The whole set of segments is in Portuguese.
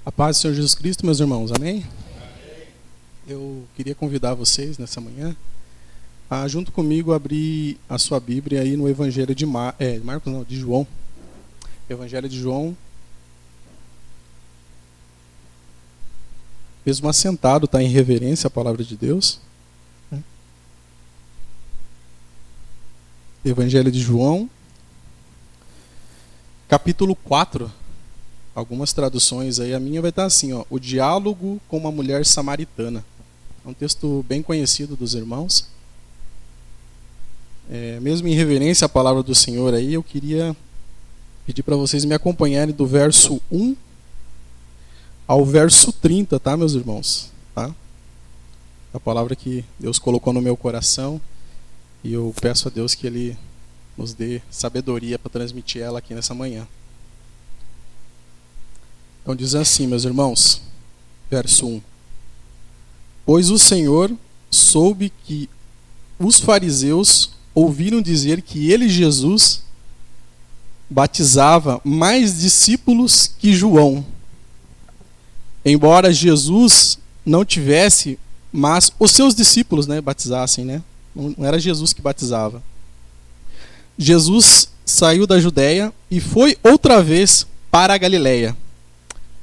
A paz do Senhor Jesus Cristo, meus irmãos, amém? Eu queria convidar vocês nessa manhã a, junto comigo, abrir a sua Bíblia aí no Evangelho de de João. Evangelho de João. Mesmo assentado, está em reverência à palavra de Deus. Evangelho de João, capítulo 4. Algumas traduções aí, a minha vai estar assim, ó, o diálogo com uma mulher samaritana. É um texto bem conhecido dos irmãos. Mesmo em reverência à palavra do Senhor aí, eu queria pedir para vocês me acompanharem do verso 1 ao verso 30, tá, meus irmãos? Tá? A palavra que Deus colocou no meu coração, e eu peço a Deus que Ele nos dê sabedoria para transmitir ela aqui nessa manhã. Então diz assim, meus irmãos, verso 1. Pois o Senhor soube que os fariseus ouviram dizer que ele, Jesus, batizava mais discípulos que João. Embora Jesus não tivesse, mas os seus discípulos, batizassem, Não era Jesus que batizava. Jesus saiu da Judéia e foi outra vez para a Galiléia.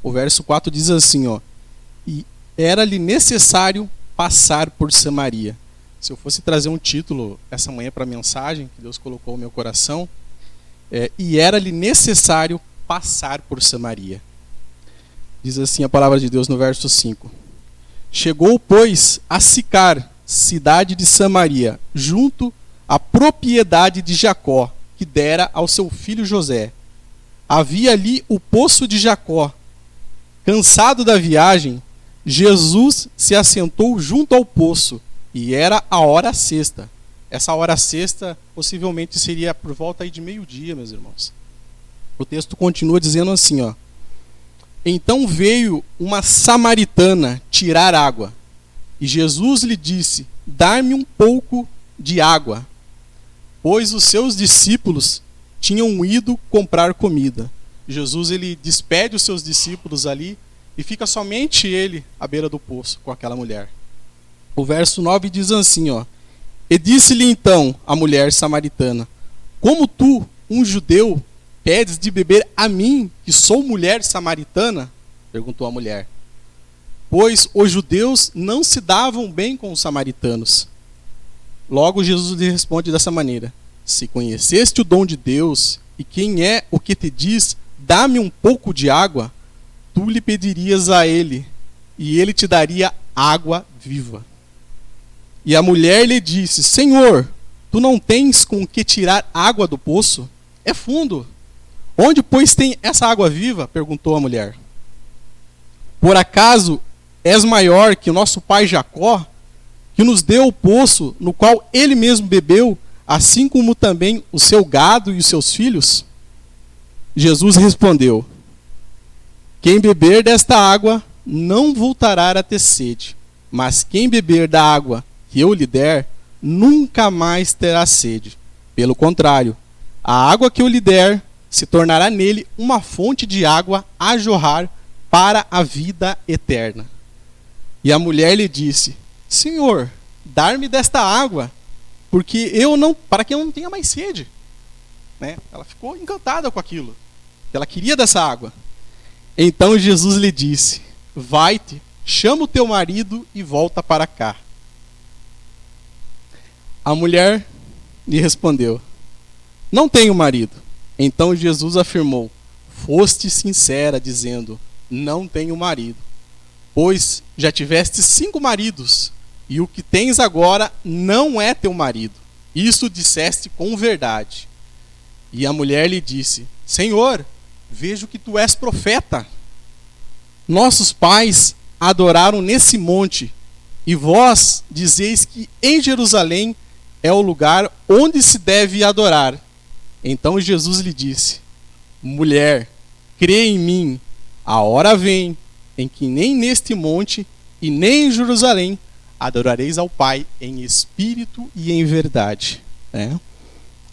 O verso 4 diz assim, ó, e era-lhe necessário passar por Samaria. Se eu fosse trazer um título essa manhã para a mensagem que Deus colocou no meu coração, e era-lhe necessário passar por Samaria. Diz assim a palavra de Deus no verso 5. Chegou, pois, a Sicar, cidade de Samaria, junto à propriedade de Jacó, que dera ao seu filho José. Havia ali o poço de Jacó. Cansado da viagem, Jesus se assentou junto ao poço, e era a hora sexta. Essa hora sexta possivelmente seria por volta aí de meio-dia, meus irmãos. O texto continua dizendo assim, ó. Então veio uma samaritana tirar água, e Jesus lhe disse, dá-me um pouco de água, pois os seus discípulos tinham ido comprar comida. Jesus, ele despede os seus discípulos ali e fica somente ele à beira do poço com aquela mulher. O verso 9 diz assim, ó, e disse-lhe então a mulher samaritana, como tu, um judeu, pedes de beber a mim, que sou mulher samaritana? Perguntou a mulher. Pois os judeus não se davam bem com os samaritanos. Logo Jesus lhe responde dessa maneira, se conheceste o dom de Deus, e quem é o que te diz, dá-me um pouco de água, tu lhe pedirias a ele, e ele te daria água viva. E a mulher lhe disse, Senhor, tu não tens com que tirar água do poço? É fundo. Onde, pois, tem essa água viva? Perguntou a mulher. Por acaso és maior que o nosso pai Jacó, que nos deu o poço no qual ele mesmo bebeu, assim como também o seu gado e os seus filhos? Jesus respondeu, quem beber desta água não voltará a ter sede, mas quem beber da água que eu lhe der, nunca mais terá sede. Pelo contrário, a água que eu lhe der se tornará nele uma fonte de água a jorrar para a vida eterna. E a mulher lhe disse, Senhor, dar-me desta água, para que eu não tenha mais sede. Ela ficou encantada com aquilo. Ela queria dessa água. Então Jesus lhe disse, vai-te, chama o teu marido e volta para cá. A mulher lhe respondeu, não tenho marido. Então Jesus afirmou, foste sincera, dizendo, não tenho marido. Pois já tiveste 5 maridos, e o que tens agora não é teu marido. Isso disseste com verdade. E a mulher lhe disse, Senhor, vejo que tu és profeta. Nossos pais adoraram nesse monte, e vós dizeis que em Jerusalém é o lugar onde se deve adorar. Então Jesus lhe disse, mulher, crê em mim, a hora vem em que nem neste monte e nem em Jerusalém adorareis ao Pai em espírito e em verdade.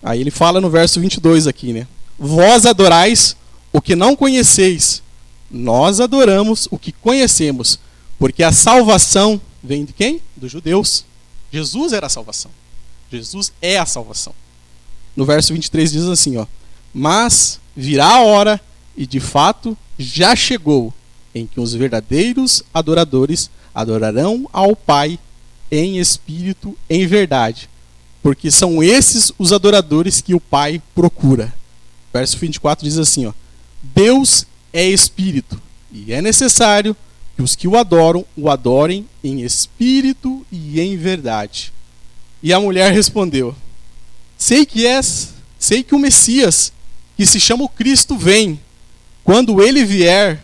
Aí ele fala no verso 22 aqui, Vós adorais o que não conheceis, nós adoramos o que conhecemos, porque a salvação vem de quem? Dos judeus. Jesus era a salvação. Jesus é a salvação. No verso 23 diz assim, ó: mas virá a hora, e de fato já chegou, em que os verdadeiros adoradores adorarão ao Pai em espírito, em verdade, porque são esses os adoradores que o Pai procura. Verso 24 diz assim, ó: Deus é espírito, e é necessário que os que o adoram o adorem em espírito e em verdade. E a mulher respondeu: sei que o Messias, que se chama o Cristo, vem. Quando ele vier,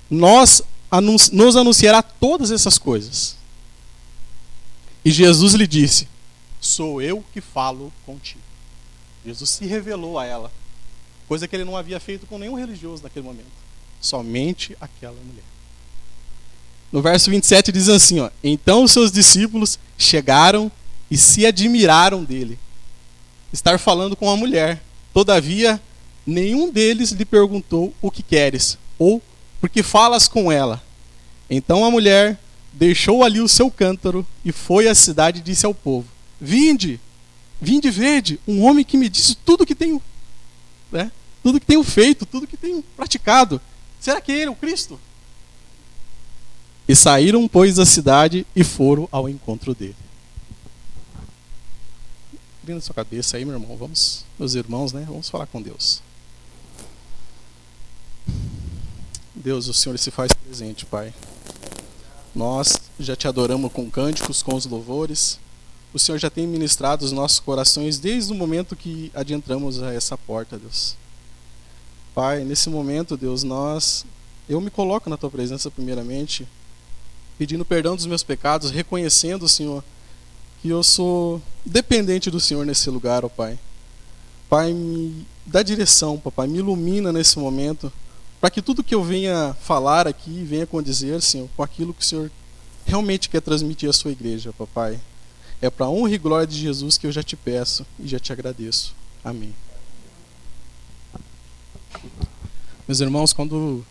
nos anunciará todas essas coisas. E Jesus lhe disse: sou eu que falo contigo. Jesus se revelou a ela, coisa que ele não havia feito com nenhum religioso naquele momento. Somente aquela mulher. No verso 27 diz assim, ó: então os seus discípulos chegaram e se admiraram dele estar falando com a mulher. Todavia, nenhum deles lhe perguntou: o que queres? Ou por que falas com ela? Então a mulher deixou ali o seu cântaro e foi à cidade e disse ao povo: vinde vede um homem que me disse tudo que tenho, né? Tudo que tenho feito, tudo que tenho praticado. Será que ele é o Cristo? E saíram, pois, da cidade e foram ao encontro dele. Abrindo sua cabeça aí, meu irmão. Vamos, meus irmãos, né? Vamos falar com Deus. Deus, o Senhor se faz presente, Pai. Nós já te adoramos com cânticos, com os louvores. O Senhor já tem ministrado os nossos corações desde o momento que adentramos a essa porta, Deus. Pai, nesse momento, Deus, eu me coloco na Tua presença primeiramente, pedindo perdão dos meus pecados, reconhecendo, Senhor, que eu sou dependente do Senhor nesse lugar, ó Pai. Pai, me dá direção, papai, me ilumina nesse momento, para que tudo que eu venha falar aqui, venha condizer, Senhor, com aquilo que o Senhor realmente quer transmitir à sua igreja, papai. É para a honra e glória de Jesus que eu já te peço e já te agradeço. Amém. Meus irmãos, quando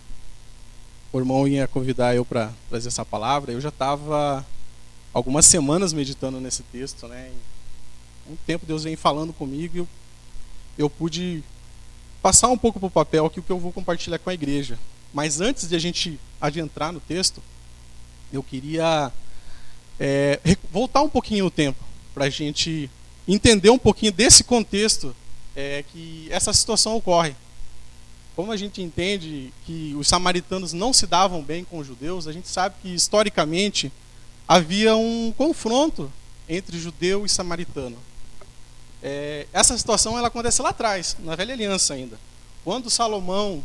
o irmão ia convidar eu para trazer essa palavra, eu já estava algumas semanas meditando nesse texto, né? Um tempo Deus vem falando comigo e eu pude passar um pouco para o papel aqui o que eu vou compartilhar com a igreja. Mas antes de a gente adentrar no texto, eu queria voltar um pouquinho no tempo, para a gente entender um pouquinho desse contexto que essa situação ocorre. Como a gente entende que os samaritanos não se davam bem com os judeus, a gente sabe que historicamente havia um confronto entre judeu e samaritano. Essa situação ela acontece lá atrás, na Velha Aliança ainda. Quando Salomão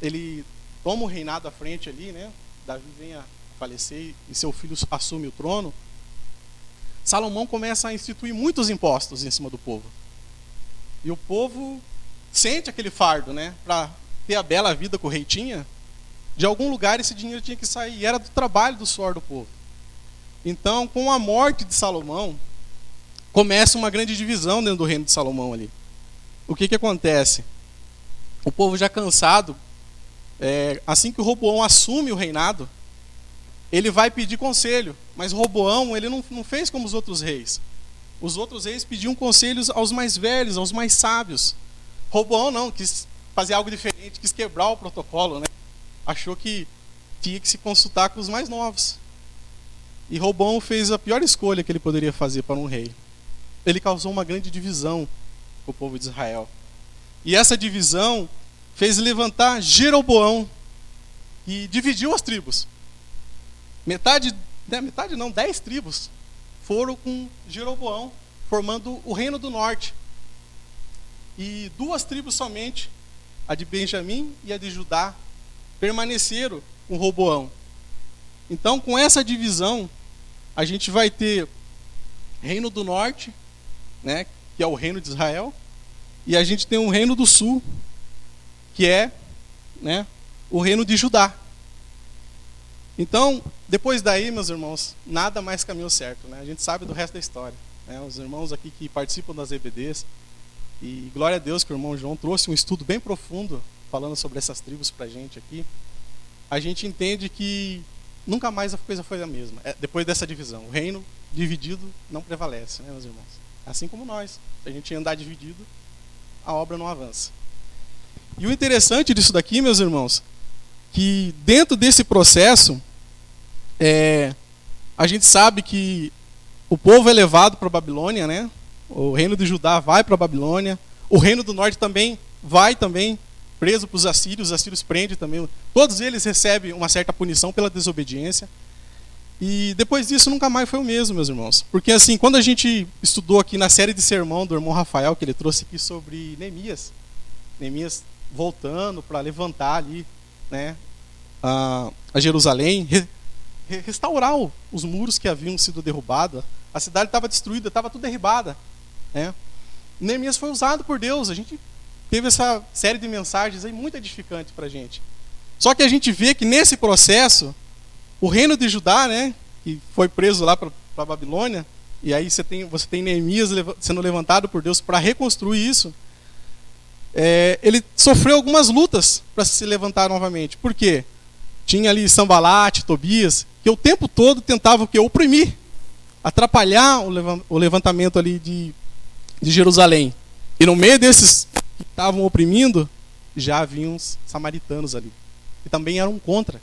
ele toma o reinado à frente ali, né? Davi vem a falecer e seu filho assume o trono. Salomão começa a instituir muitos impostos em cima do povo. E o povo sente aquele fardo, né? Para ter a bela vida que o rei tinha, de algum lugar esse dinheiro tinha que sair. E era do trabalho, do suor do povo. Então, com a morte de Salomão, começa uma grande divisão dentro do reino de Salomão ali. O que acontece? O povo já cansado, assim que o Roboão assume o reinado, ele vai pedir conselho. Mas Roboão, ele não fez como os outros reis. Os outros reis pediam conselhos aos mais velhos, aos mais sábios. Roboão não, quis fazer algo diferente, quis quebrar o protocolo, né? Achou que tinha que se consultar com os mais novos. E Roboão fez a pior escolha que ele poderia fazer para um rei. Ele causou uma grande divisão com o povo de Israel. E essa divisão fez levantar Jeroboão e dividiu as tribos. 10 tribos foram com Jeroboão, formando o reino do norte. E 2 tribos somente, a de Benjamim e a de Judá, permaneceram com Roboão. Então, com essa divisão, a gente vai ter reino do norte, né, que é o reino de Israel, e a gente tem um reino do sul, que é, né, o reino de Judá. Então, depois daí, meus irmãos, nada mais caminhou certo, né? A gente sabe do resto da história, né? Os irmãos aqui que participam das EBDs, e glória a Deus que o irmão João trouxe um estudo bem profundo falando sobre essas tribos pra gente aqui, a gente entende que nunca mais a coisa foi a mesma. Depois dessa divisão, o reino dividido não prevalece, né, meus irmãos? Assim como nós. Se a gente andar dividido, a obra não avança. E o interessante disso daqui, meus irmãos, que dentro desse processo, a gente sabe que o povo é levado para a Babilônia, né? O reino de Judá vai para a Babilônia. O reino do norte também vai preso para os assírios prendem também. Todos eles recebem uma certa punição pela desobediência. E depois disso nunca mais foi o mesmo, meus irmãos. Porque assim, quando a gente estudou aqui na série de sermão do irmão Rafael, que ele trouxe aqui sobre Neemias voltando para levantar ali, né, a Jerusalém, restaurar os muros que haviam sido derrubados. A cidade estava destruída, estava tudo derribada, né? Neemias foi usado por Deus. A gente teve essa série de mensagens aí muito edificante para a gente. Só que a gente vê que nesse processo, o reino de Judá, né, que foi preso lá para a Babilônia, e aí você tem Neemias sendo levantado por Deus para reconstruir isso. Ele sofreu algumas lutas para se levantar novamente. Por quê? Tinha ali Sambalate, Tobias, que o tempo todo tentavam oprimir, atrapalhar o levantamento ali de Jerusalém. E no meio desses que estavam oprimindo, já haviam os samaritanos ali, que também eram contra.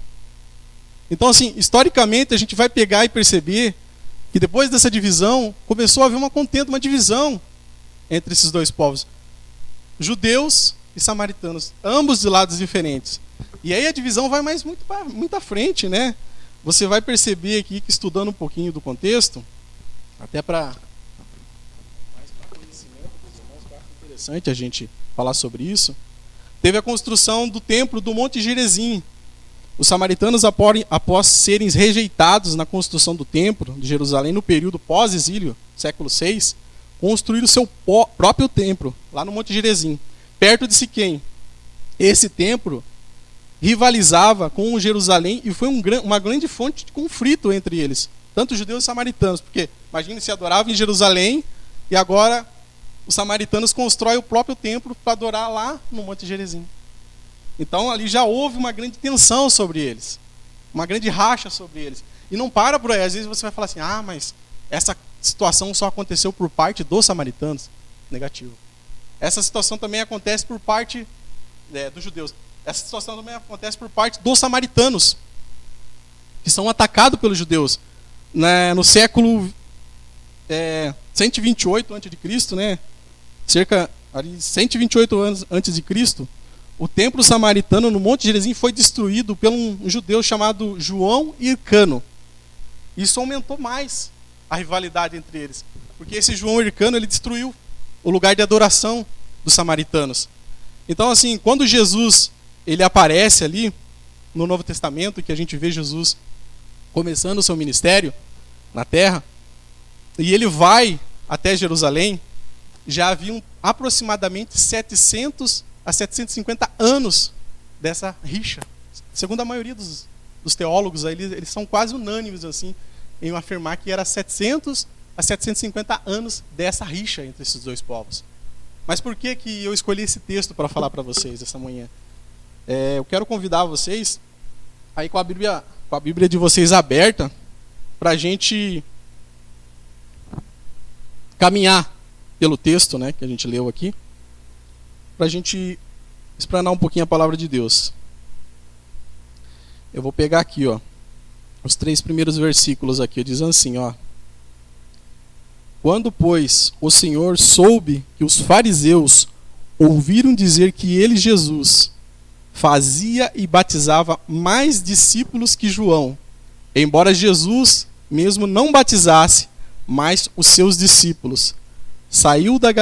Então, assim, historicamente, a gente vai pegar e perceber que depois dessa divisão, começou a haver uma contenda, uma divisão entre esses dois povos. Judeus e samaritanos, ambos de lados diferentes. E aí a divisão vai muito à frente, né? Você vai perceber aqui que, estudando um pouquinho do contexto, até para mais para conhecimento dos irmãos, que eu acho interessante a gente falar sobre isso, teve a construção do templo do Monte Gerizim. Os samaritanos, após serem rejeitados na construção do templo de Jerusalém no período pós-exílio, século 6, construíram o seu próprio templo, lá no Monte Gerizim, perto de Siquém. Esse templo rivalizava com o Jerusalém e foi uma grande fonte de conflito entre eles, tanto judeus e samaritanos, porque imagine se adoravam em Jerusalém e agora os samaritanos constroem o próprio templo para adorar lá no Monte Gerizim. Então ali já houve uma grande tensão sobre eles, uma grande racha sobre eles. E não para por aí. Às vezes você vai falar assim, mas essa situação só aconteceu por parte dos samaritanos. Negativo. Essa situação também acontece por parte dos judeus. Essa situação também acontece por parte dos samaritanos, que são atacados pelos judeus. No século 128 a.C., né, cerca de 128 anos antes de Cristo, o templo samaritano no Monte Gerizim foi destruído por um judeu chamado João Hircano. Isso aumentou mais a rivalidade entre eles, porque esse João Hircano, ele destruiu o lugar de adoração dos samaritanos. Então, assim, quando Jesus ele aparece ali no Novo Testamento, que a gente vê Jesus começando o seu ministério na terra, e ele vai até Jerusalém, já haviam aproximadamente 700 a 750 anos dessa rixa. Segundo a maioria dos teólogos, eles são quase unânimes assim, em afirmar que era 700 a 750 anos dessa rixa entre esses dois povos. Mas por que eu escolhi esse texto para falar para vocês essa manhã? Eu quero convidar vocês aí com a Bíblia de vocês aberta, para a gente caminhar pelo texto, né, que a gente leu aqui, para a gente explanar um pouquinho a palavra de Deus. Eu vou pegar aqui, os 3 primeiros versículos aqui, diz assim, Quando, pois, o Senhor soube que os fariseus ouviram dizer que ele, Jesus, fazia e batizava mais discípulos que João, embora Jesus mesmo não batizasse, mas os seus discípulos, saiu da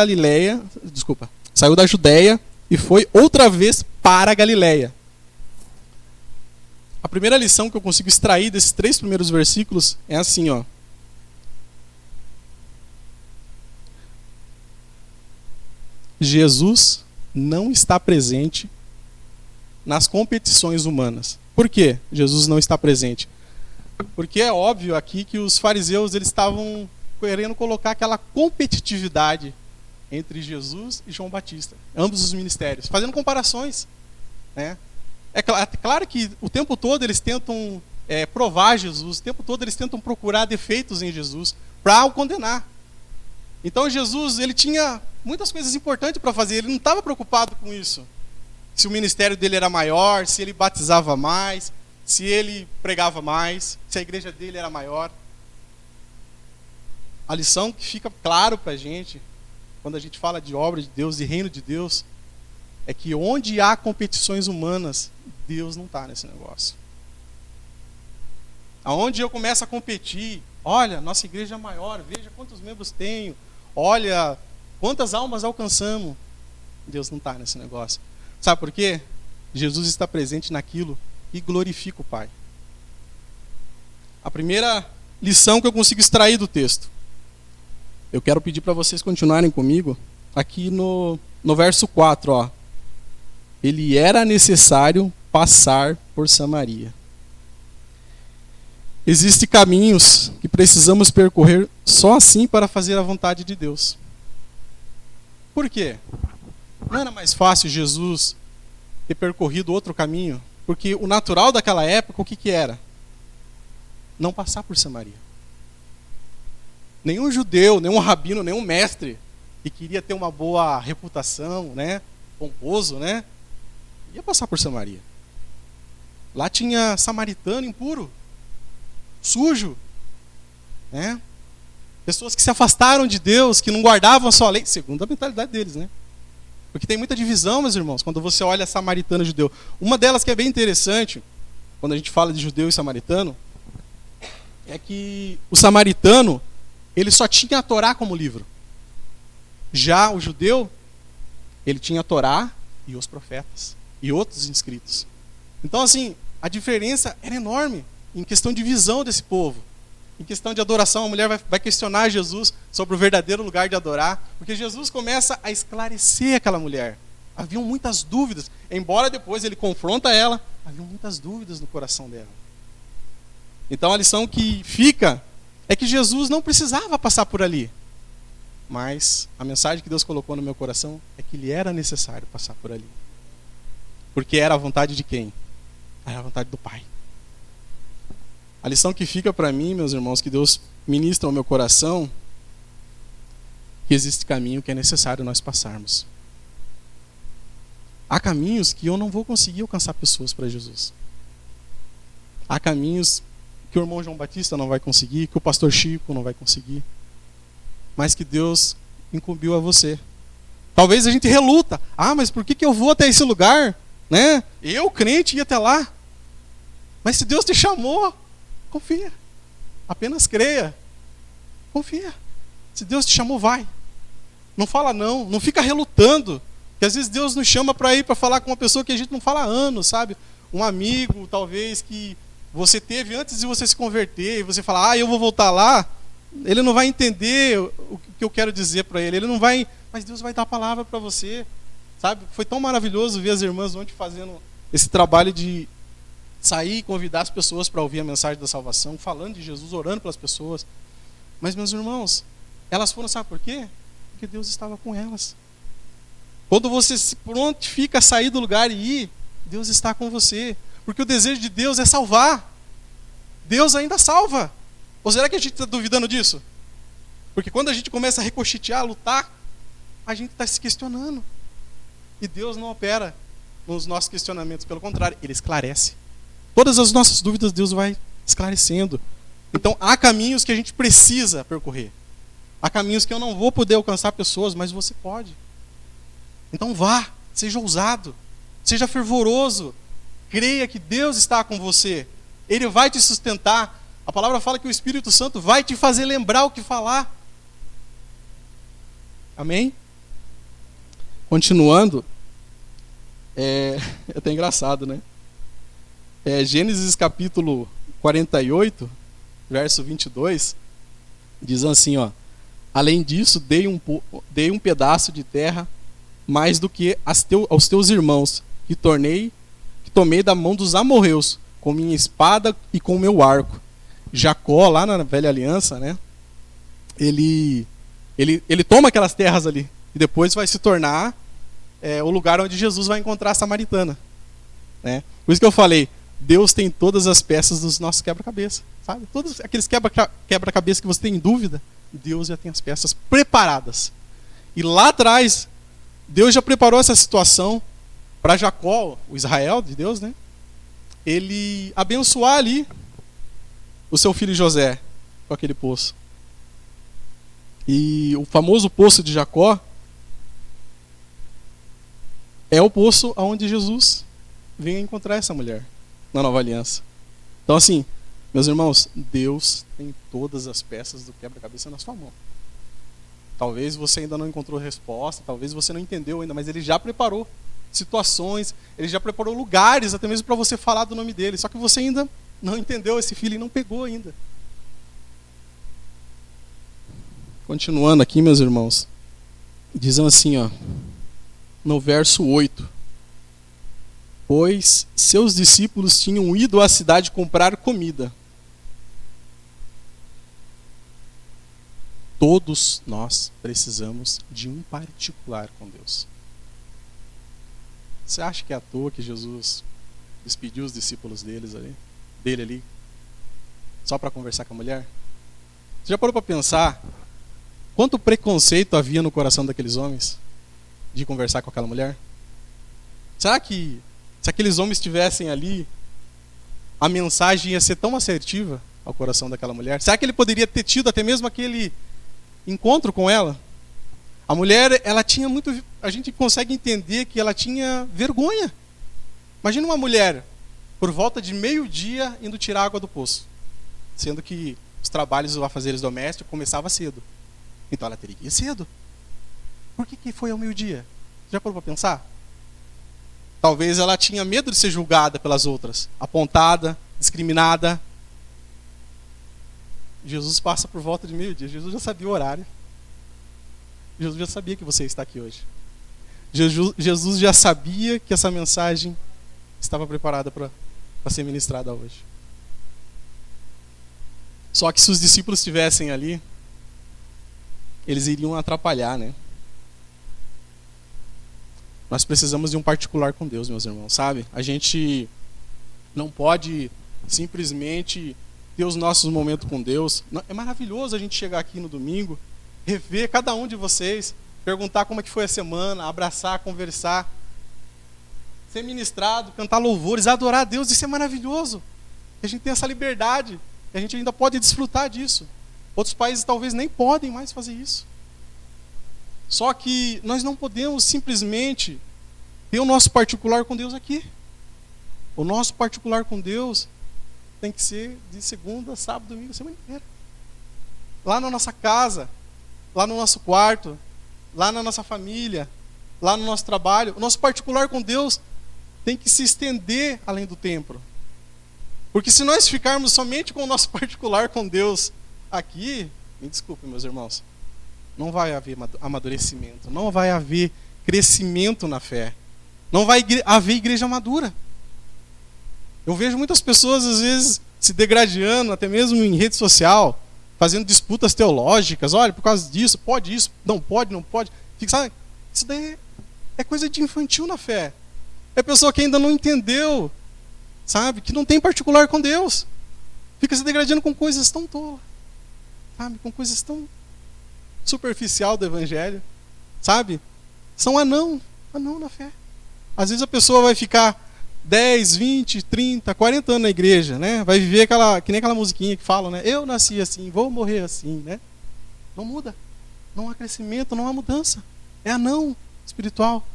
Judéia e foi outra vez para a Galileia. A primeira lição que eu consigo extrair desses 3 primeiros versículos é assim, Jesus não está presente nas competições humanas. Por que Jesus não está presente? Porque é óbvio aqui que os fariseus eles estavam querendo colocar aquela competitividade entre Jesus e João Batista, ambos os ministérios, fazendo comparações. né? É claro que o tempo todo eles tentam provar Jesus, o tempo todo eles tentam procurar defeitos em Jesus para o condenar. Então Jesus, ele tinha muitas coisas importantes para fazer, ele não estava preocupado com isso. Se o ministério dele era maior, se ele batizava mais, se ele pregava mais, se a igreja dele era maior. A lição que fica claro para a gente, quando a gente fala de obra de Deus, de reino de Deus, é que onde há competições humanas, Deus não está nesse negócio. Aonde eu começo a competir, olha, nossa igreja é maior, veja quantos membros tenho, olha quantas almas alcançamos, Deus não está nesse negócio. Sabe por quê? Jesus está presente naquilo e glorifica o Pai. A primeira lição que eu consigo extrair do texto, eu quero pedir para vocês continuarem comigo, aqui no verso 4, ó. Ele era necessário passar por Samaria. Existem caminhos que precisamos percorrer só assim para fazer a vontade de Deus. Por quê? Não era mais fácil Jesus ter percorrido outro caminho? Porque o natural daquela época, o que era? Não passar por Samaria. Nenhum judeu, nenhum rabino, nenhum mestre que queria ter uma boa reputação, né, pomposo, né, ia passar por Samaria. Lá tinha samaritano impuro, sujo, né? Pessoas que se afastaram de Deus, que não guardavam a sua lei, segundo a mentalidade deles, né? Porque tem muita divisão, meus irmãos, quando você olha samaritano e judeu. Uma delas que é bem interessante, quando a gente fala de judeu e samaritano, é que o samaritano, ele só tinha a Torá como livro. Já o judeu, ele tinha a Torá e os profetas e outros inscritos. Então, assim, a diferença era enorme em questão de visão desse povo. Em questão de adoração, a mulher vai questionar Jesus sobre o verdadeiro lugar de adorar, porque Jesus começa a esclarecer aquela mulher. Haviam muitas dúvidas, embora depois ele confronta ela, haviam muitas dúvidas no coração dela. Então a lição que fica é que Jesus não precisava passar por ali. Mas a mensagem que Deus colocou no meu coração é que lhe era necessário passar por ali. Porque era a vontade de quem? Era a vontade do Pai. A lição que fica para mim, meus irmãos, que Deus ministra ao meu coração, que existe caminho que é necessário nós passarmos. Há caminhos que eu não vou conseguir alcançar pessoas para Jesus. Há caminhos que o irmão João Batista não vai conseguir, que o pastor Chico não vai conseguir, mas que Deus incumbiu a você. Talvez a gente reluta. Ah, mas por que eu vou até esse lugar? Né? Eu, crente, ia até lá. Mas se Deus te chamou, confia. Apenas creia. Confia. Se Deus te chamou, vai. Não fala não. Não fica relutando. Porque às vezes Deus nos chama para ir para falar com uma pessoa que a gente não fala há anos, sabe? Um amigo, talvez, que você teve antes de você se converter. E você fala, eu vou voltar lá. Ele não vai entender o que eu quero dizer para ele. Ele não vai... Mas Deus vai dar a palavra para você. Sabe? Foi tão maravilhoso ver as irmãs ontem fazendo esse trabalho de sair e convidar as pessoas para ouvir a mensagem da salvação, falando de Jesus, orando pelas pessoas. Mas, meus irmãos, elas foram, sabe por quê? Porque Deus estava com elas. Quando você se prontifica a sair do lugar e ir, Deus está com você. Porque o desejo de Deus é salvar. Deus ainda salva. Ou será que a gente está duvidando disso? Porque quando a gente começa a ricochetear, a lutar, a gente está se questionando. E Deus não opera nos nossos questionamentos. Pelo contrário, Ele esclarece. Todas as nossas dúvidas Deus vai esclarecendo. Então há caminhos que a gente precisa percorrer. Há caminhos que eu não vou poder alcançar pessoas, mas você pode. Então vá, seja ousado, seja fervoroso. Creia que Deus está com você. Ele vai te sustentar. A palavra fala que o Espírito Santo vai te fazer lembrar o que falar. Amém? Continuando, é até engraçado, né? Gênesis capítulo 48, verso 22, diz assim, ó: além disso, dei um pedaço de terra mais do que aos teus irmãos, que tomei da mão dos amorreus, com minha espada e com meu arco. Jacó, lá na velha aliança, né? Ele toma aquelas terras ali, e depois vai se tornar o lugar onde Jesus vai encontrar a samaritana. né? Por isso que eu falei, Deus tem todas as peças dos nossos quebra-cabeça, sabe? Todos aqueles quebra-cabeça que você tem em dúvida, Deus já tem as peças preparadas. E lá atrás, Deus já preparou essa situação para Jacó, o Israel de Deus, né? Ele abençoar ali o seu filho José com aquele poço. E o famoso poço de Jacó é o poço onde Jesus vem encontrar essa mulher na nova aliança. Então assim, meus irmãos, Deus tem todas as peças do quebra-cabeça na sua mão. Talvez você ainda não encontrou resposta, talvez você não entendeu ainda, mas Ele já preparou situações, Ele já preparou lugares, até mesmo para você falar do nome dEle. Só que você ainda não entendeu esse feeling, não pegou ainda. Continuando aqui, meus irmãos, dizem assim, ó, no verso 8: pois seus discípulos tinham ido à cidade comprar comida. Todos nós precisamos de um particular com Deus. Você acha que é à toa que Jesus despediu os discípulos dele ali, só para conversar com a mulher? Você já parou para pensar quanto preconceito havia no coração daqueles homens de conversar com aquela mulher? Será que se aqueles homens estivessem ali, a mensagem ia ser tão assertiva ao coração daquela mulher? Será que ele poderia ter tido até mesmo aquele encontro com ela? A mulher, ela tinha muito... A gente consegue entender que ela tinha vergonha. Imagina uma mulher, por volta de meio-dia, indo tirar água do poço. Sendo que os trabalhos, os afazeres domésticos começavam cedo. Então ela teria que ir cedo. Por que foi ao meio-dia? Já parou para pensar? Talvez ela tinha medo de ser julgada pelas outras. Apontada, discriminada. Jesus passa por volta de meio-dia. Jesus já sabia o horário. Jesus já sabia que você está aqui hoje. Jesus já sabia que essa mensagem estava preparada para ser ministrada hoje. Só que se os discípulos estivessem ali, eles iriam atrapalhar, né? Nós precisamos de um particular com Deus, meus irmãos, sabe? A gente não pode simplesmente ter os nossos momentos com Deus. É maravilhoso a gente chegar aqui no domingo, rever cada um de vocês, perguntar como é que foi a semana, abraçar, conversar, ser ministrado, cantar louvores, adorar a Deus. Isso é maravilhoso. A gente tem essa liberdade, a gente ainda pode desfrutar disso. Outros países talvez nem podem mais fazer isso. Só que nós não podemos simplesmente ter o nosso particular com Deus aqui. O nosso particular com Deus tem que ser de segunda, sábado, domingo, a semana inteira. Lá na nossa casa, lá no nosso quarto, lá na nossa família, lá no nosso trabalho. O nosso particular com Deus tem que se estender além do templo. Porque se nós ficarmos somente com o nosso particular com Deus aqui, me desculpem, meus irmãos, não vai haver amadurecimento, não vai haver crescimento na fé, não vai haver igreja madura. Eu vejo muitas pessoas, às vezes, se degradando, até mesmo em rede social, fazendo disputas teológicas. Olha, por causa disso, pode isso, não pode, não pode. Sabe? Isso daí é coisa de infantil na fé. É pessoa que ainda não entendeu, sabe? Que não tem particular com Deus. Fica se degradando com coisas tão tolas, sabe? Com coisas tão superficial do evangelho, sabe? São anão na fé. Às vezes a pessoa vai ficar 10, 20, 30, 40 anos na igreja, né? Vai viver que nem aquela musiquinha que fala, né? Eu nasci assim, vou morrer assim, né? Não muda. Não há crescimento, não há mudança. É anão espiritual.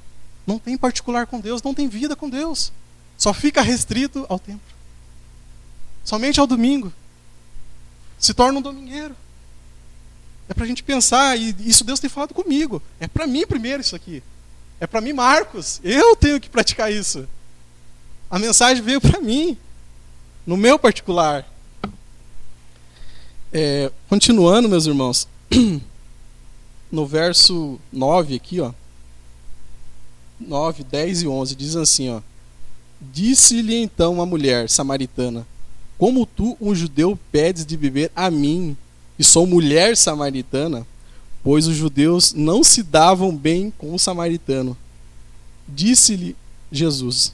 Não tem particular com Deus, não tem vida com Deus. Só fica restrito ao templo. Somente ao domingo. Se torna um domingueiro. É pra gente pensar, e isso Deus tem falado comigo. É pra mim primeiro isso aqui. É pra mim, Marcos. Eu tenho que praticar isso. A mensagem veio para mim, no meu particular. Continuando, meus irmãos, no verso 9 aqui, ó, 9, 10 e 11, diz assim, ó: disse-lhe então a mulher samaritana: como tu, um judeu, pedes de beber a mim, que sou mulher samaritana? Pois os judeus não se davam bem com o samaritano. Disse-lhe Jesus: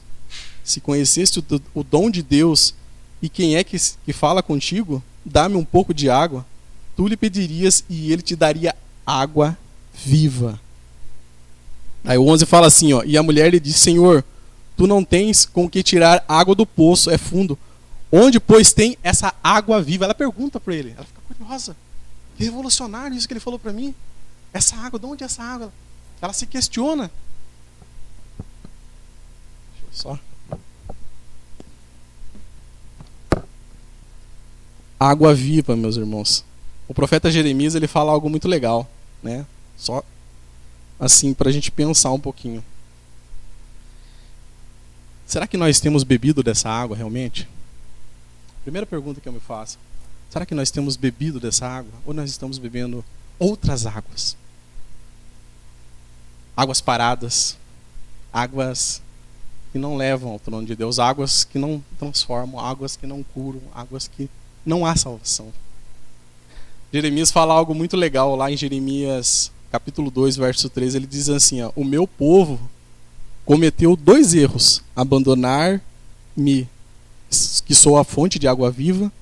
se conhecesse o dom de Deus e quem é que fala contigo, dá-me um pouco de água. Tu lhe pedirias e ele te daria água viva. Aí o 11 fala assim, ó, e a mulher lhe disse, Senhor, tu não tens com que tirar água do poço, é fundo. Onde, pois, tem essa água viva? Ela pergunta para ele, ela fica curiosa. Que revolucionário isso que ele falou para mim. Essa água, de onde é essa água? Ela se questiona. Deixa eu só. Água viva, meus irmãos. O profeta Jeremias, ele fala algo muito legal, né? Só assim para a gente pensar um pouquinho. Será que nós temos bebido dessa água realmente? Primeira pergunta que eu me faço. Será que nós temos bebido dessa água? Ou nós estamos bebendo outras águas? Águas paradas. Águas que não levam ao trono de Deus. Águas que não transformam. Águas que não curam. Águas que não há salvação. Jeremias fala algo muito legal lá em Jeremias capítulo 2, verso 3. Ele diz assim, ó, o meu povo cometeu 2 erros. Abandonar-me, que sou a fonte de água viva,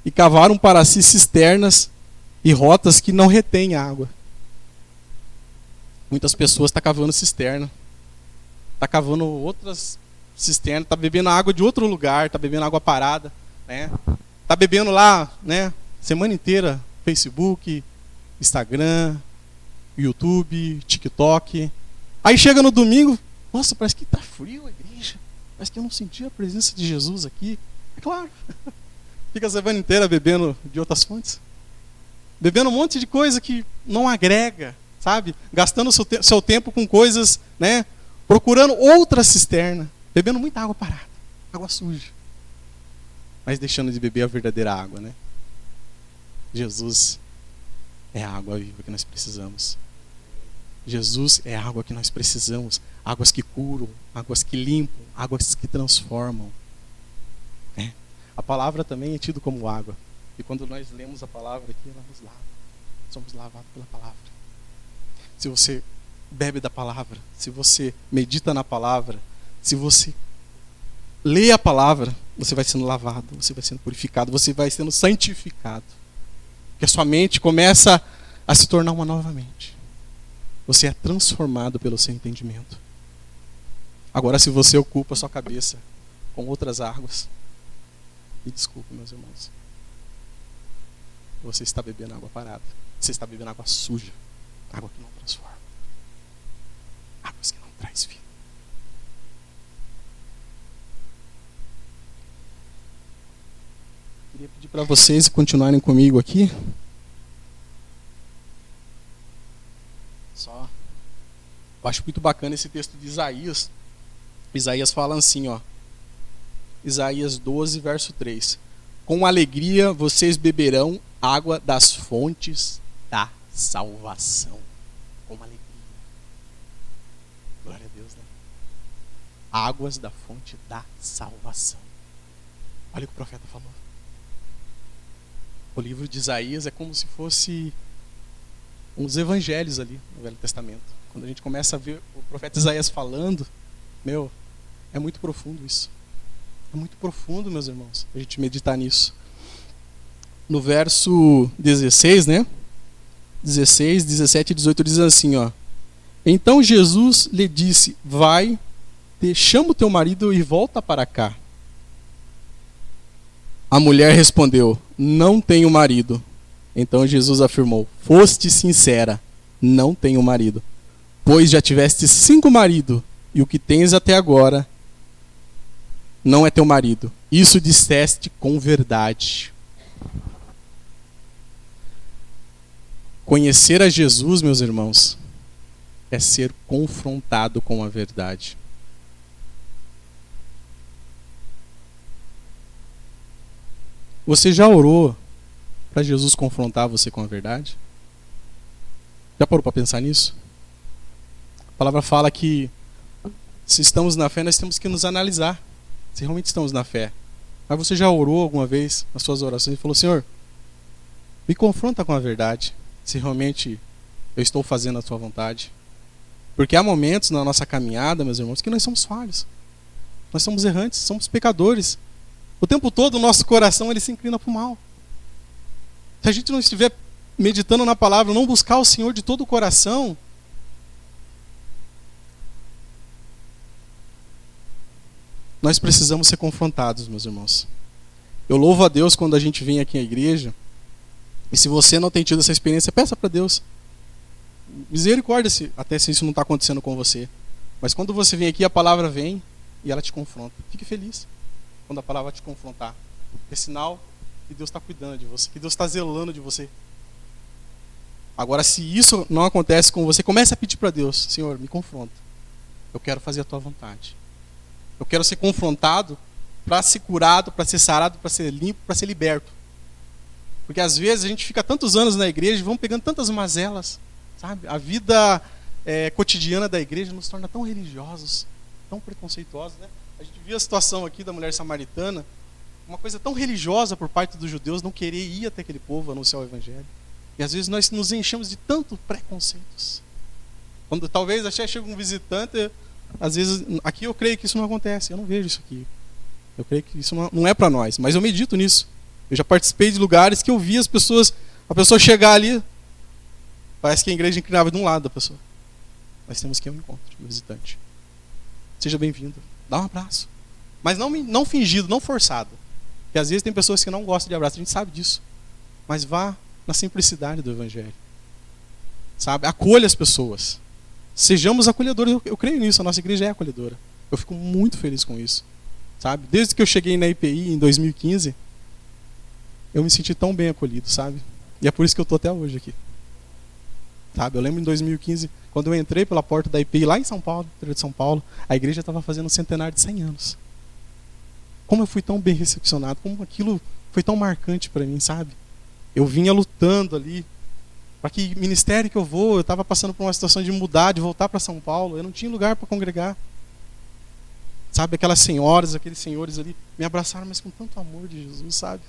e cavaram para si cisternas e rotas que não retêm água. Muitas pessoas estão cavando cisterna. Está cavando outras cisternas, está bebendo água de outro lugar, está bebendo água parada, né? Está bebendo lá, né, semana inteira, Facebook, Instagram, YouTube, TikTok. Aí chega no domingo, nossa, parece que está frio a igreja. Parece que eu não senti a presença de Jesus aqui. É claro. Fica a semana inteira bebendo de outras fontes. Bebendo um monte de coisa que não agrega, sabe? Gastando seu tempo com coisas, né? Procurando outra cisterna. Bebendo muita água parada. Água suja. Mas deixando de beber a verdadeira água, né? Jesus é a água viva que nós precisamos. Jesus é a água que nós precisamos. Águas que curam, águas que limpam, águas que transformam. É. A palavra também é tida como água. E quando nós lemos a palavra aqui, ela nos lava. Somos lavados pela palavra. Se você bebe da palavra, se você medita na palavra, se você lê a palavra, você vai sendo lavado, você vai sendo purificado, você vai sendo santificado. Porque a sua mente começa a se tornar uma nova mente. Você é transformado pelo seu entendimento. Agora, se você ocupa a sua cabeça com outras águas, me desculpe, meus irmãos, você está bebendo água parada. Você está bebendo água suja. Água que não transforma. Águas que não traz vida. Queria pedir para vocês continuarem comigo aqui. Só. Eu acho muito bacana esse texto de Isaías. Isaías fala assim, ó. Isaías 12, verso 3. Com alegria vocês beberão água das fontes da salvação. Com alegria. Glória a Deus, né? Águas da fonte da salvação. Olha o que o profeta falou. O livro de Isaías é como se fosse uns evangelhos ali no Velho Testamento. Quando a gente começa a ver o profeta Isaías falando, meu, é muito profundo isso. É muito profundo, meus irmãos, a gente meditar nisso. No verso 16, né? 16, 17 e 18 diz assim, ó. Então Jesus lhe disse, vai, chama o teu marido e volta para cá. A mulher respondeu, não tenho marido. Então Jesus afirmou, foste sincera, não tenho marido. Pois já tiveste 5 maridos, e o que tens até agora não é teu marido. Isso disseste com verdade. Conhecer a Jesus, meus irmãos, é ser confrontado com a verdade. Você já orou para Jesus confrontar você com a verdade? Já parou para pensar nisso? A palavra fala que se estamos na fé, nós temos que nos analisar. Se realmente estamos na fé. Mas você já orou alguma vez nas suas orações e falou, Senhor, me confronta com a verdade. Se realmente eu estou fazendo a tua vontade. Porque há momentos na nossa caminhada, meus irmãos, que nós somos falhos. Nós somos errantes, somos pecadores. O tempo todo o nosso coração ele se inclina para o mal. Se a gente não estiver meditando na palavra, não buscar o Senhor de todo o coração, nós precisamos ser confrontados, meus irmãos. Eu louvo a Deus quando a gente vem aqui à igreja, e se você não tem tido essa experiência, peça para Deus. Misericórdia até se isso não está acontecendo com você. Mas quando você vem aqui, a palavra vem e ela te confronta. Fique feliz quando a palavra te confrontar. É sinal que Deus está cuidando de você, que Deus está zelando de você. Agora, se isso não acontece com você, comece a pedir para Deus: Senhor, me confronta. Eu quero fazer a tua vontade. Eu quero ser confrontado para ser curado, para ser sarado, para ser limpo, para ser liberto. Porque às vezes a gente fica tantos anos na igreja e vamos pegando tantas mazelas, sabe? A vida cotidiana da igreja nos torna tão religiosos, tão preconceituosos, né? A gente viu a situação aqui da mulher samaritana, uma coisa tão religiosa por parte dos judeus, não querer ir até aquele povo anunciar o evangelho. E às vezes nós nos enchemos de tantos preconceitos. Quando talvez até chega um visitante, às vezes, aqui eu creio que isso não acontece, eu não vejo isso aqui. Eu creio que isso não é para nós, mas eu medito nisso. Eu já participei de lugares que eu vi a pessoa chegar ali, parece que a igreja inclinava de um lado da pessoa. Nós temos que ir ao encontro do visitante. Seja bem-vindo, dá um abraço. Mas não fingido, não forçado. Porque às vezes tem pessoas que não gostam de abraço, a gente sabe disso. Mas vá na simplicidade do evangelho. Sabe? Acolha as pessoas. Sejamos acolhedores, eu creio nisso, a nossa igreja é acolhedora. Eu fico muito feliz com isso. Sabe? Desde que eu cheguei na IPI em 2015, eu me senti tão bem acolhido, sabe? E é por isso que eu estou até hoje aqui. Sabe? Eu lembro em 2015, quando eu entrei pela porta da IPI lá em São Paulo, interior de São Paulo, a igreja estava fazendo um centenário de 100 anos. Como eu fui tão bem recepcionado, como aquilo foi tão marcante para mim, sabe? Eu vinha lutando ali, para que ministério que eu vou, eu estava passando por uma situação de mudar, de voltar para São Paulo, eu não tinha lugar para congregar. Sabe, aquelas senhoras, aqueles senhores ali, me abraçaram, mas com tanto amor de Jesus, sabe?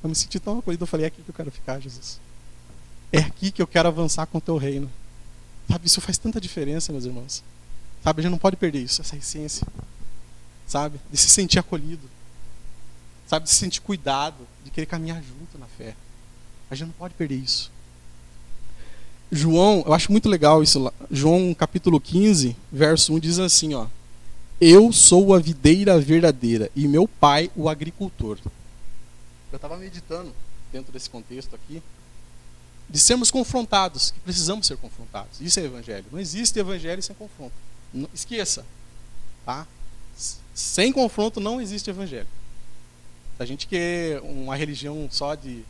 Eu me senti tão acolhido, eu falei, é aqui que eu quero ficar, Jesus. É aqui que eu quero avançar com o teu reino. Sabe, isso faz tanta diferença, meus irmãos. Sabe, a gente não pode perder isso, essa essência. Sabe, de se sentir acolhido. Sabe, de se sentir cuidado, de querer caminhar junto na fé. A gente não pode perder isso. João, eu acho muito legal isso lá. João capítulo 15, verso 1 diz assim, ó: eu sou a videira verdadeira e meu pai o agricultor. Eu estava meditando dentro desse contexto aqui, de sermos confrontados, que precisamos ser confrontados. Isso é evangelho. Não existe evangelho sem confronto. Não, esqueça. Tá? Sem confronto não existe evangelho. Se a gente quer uma religião só de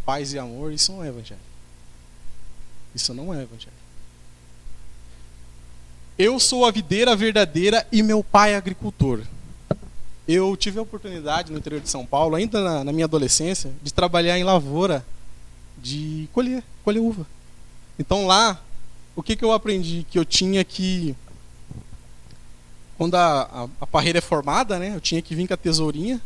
paz e amor, isso não é evangelho. Isso não é evangelho. Eu sou a videira verdadeira e meu pai é agricultor. Eu tive a oportunidade no interior de São Paulo, ainda na minha adolescência, de trabalhar em lavoura, de colher uva. Então lá, o que eu aprendi? Que eu tinha que, quando a parreira é formada, né, eu tinha que vir com a tesourinha.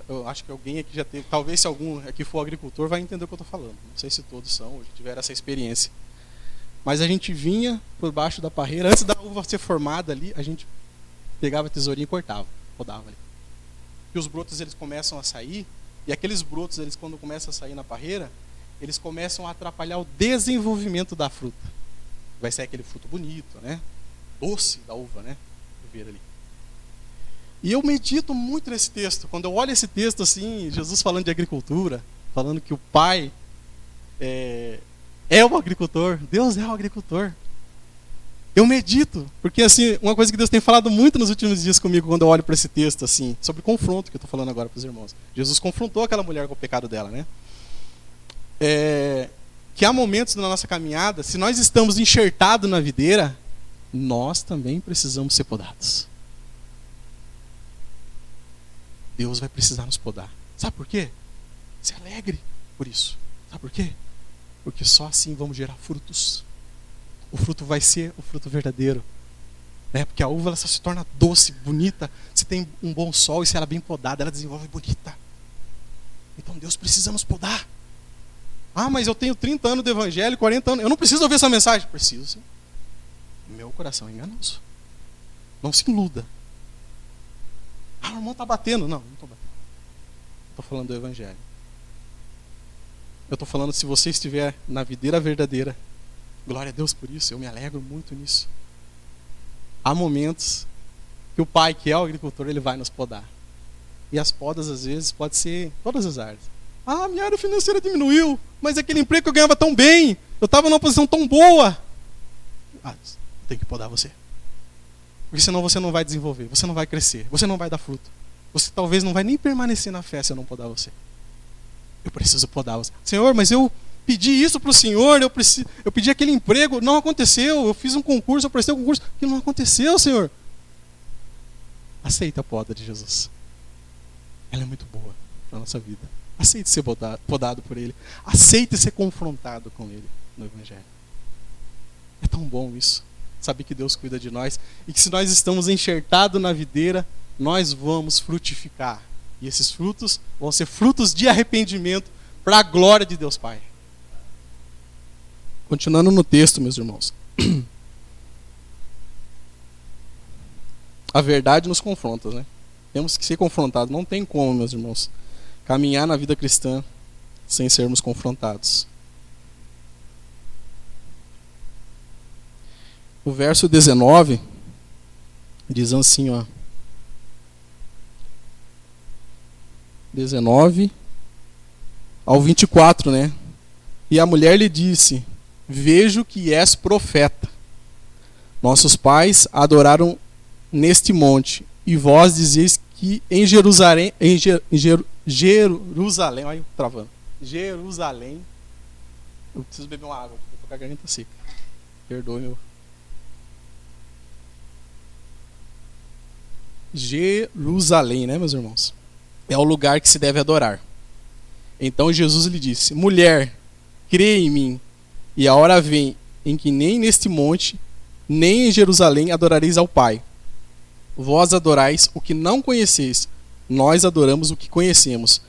Eu acho que alguém aqui já teve, talvez se algum aqui for agricultor vai entender o que eu estou falando. Não sei se todos são, ou já tiveram essa experiência. Mas a gente vinha por baixo da parreira, antes da uva ser formada ali, a gente pegava a tesourinha e cortava, rodava ali. E os brotos eles começam a sair, e aqueles brotos eles quando começam a sair na parreira, eles começam a atrapalhar o desenvolvimento da fruta. Vai sair aquele fruto bonito, né? Doce da uva, né? Ver ali. E eu medito muito nesse texto. Quando eu olho esse texto assim, Jesus falando de agricultura, falando que o Pai é o agricultor, Deus é o agricultor. Eu medito, porque assim, uma coisa que Deus tem falado muito nos últimos dias comigo, quando eu olho para esse texto, assim, sobre confronto, que eu estou falando agora para os irmãos. Jesus confrontou aquela mulher com o pecado dela, né? Que há momentos na nossa caminhada, se nós estamos enxertados na videira, nós também precisamos ser podados. Deus vai precisar nos podar. Sabe por quê? Se alegre por isso. Sabe por quê? Porque só assim vamos gerar frutos. O fruto vai ser o fruto verdadeiro. Né? Porque a uva ela só se torna doce, bonita, se tem um bom sol e se ela é bem podada, ela desenvolve bonita. Então Deus precisa nos podar. Ah, mas eu tenho 30 anos de evangelho, 40 anos. Eu não preciso ouvir essa mensagem. Preciso sim. Meu coração é enganoso. Não se iluda. o irmão está batendo. Não estou batendo. Estou falando do evangelho. Eu estou falando, se você estiver na videira verdadeira, glória a Deus por isso, eu me alegro muito nisso. Há momentos que o pai, que é o agricultor, ele vai nos podar. E as podas, às vezes, pode ser todas as áreas. Ah, minha área financeira diminuiu, mas aquele emprego que eu ganhava tão bem, eu estava numa posição tão boa. Ah, tem que podar você. Porque senão você não vai desenvolver, você não vai crescer, você não vai dar fruto. Você talvez não vai nem permanecer na fé se eu não podar você. Eu preciso podar você. Senhor, mas eu pedi isso para o Senhor, eu pedi aquele emprego, não aconteceu. Eu fiz um concurso, eu prestei um concurso, que não aconteceu, Senhor. Aceita a poda de Jesus. Ela é muito boa para a nossa vida. Aceite ser podado por Ele. Aceite ser confrontado com Ele no Evangelho. É tão bom isso. Saber que Deus cuida de nós e que se nós estamos enxertados na videira, nós vamos frutificar. E esses frutos vão ser frutos de arrependimento para a glória de Deus Pai. Continuando no texto, meus irmãos. A verdade nos confronta, né? Temos que ser confrontados. Não tem como, meus irmãos, caminhar na vida cristã sem sermos confrontados. O verso 19 diz assim, ó. 19 ao 24, né? E a mulher lhe disse: vejo que és profeta. Nossos pais adoraram neste monte, e vós dizeis que em Jerusalém, Jerusalém, olha eu travando. Jerusalém. Eu preciso beber uma água, estou com a garganta seca. Perdoe meu. Jerusalém, né, meus irmãos? É o lugar que se deve adorar. Então Jesus lhe disse: mulher, crê em mim, e a hora vem em que nem neste monte, nem em Jerusalém adorareis ao Pai. Vós adorais o que não conheceis, nós adoramos o que conhecemos,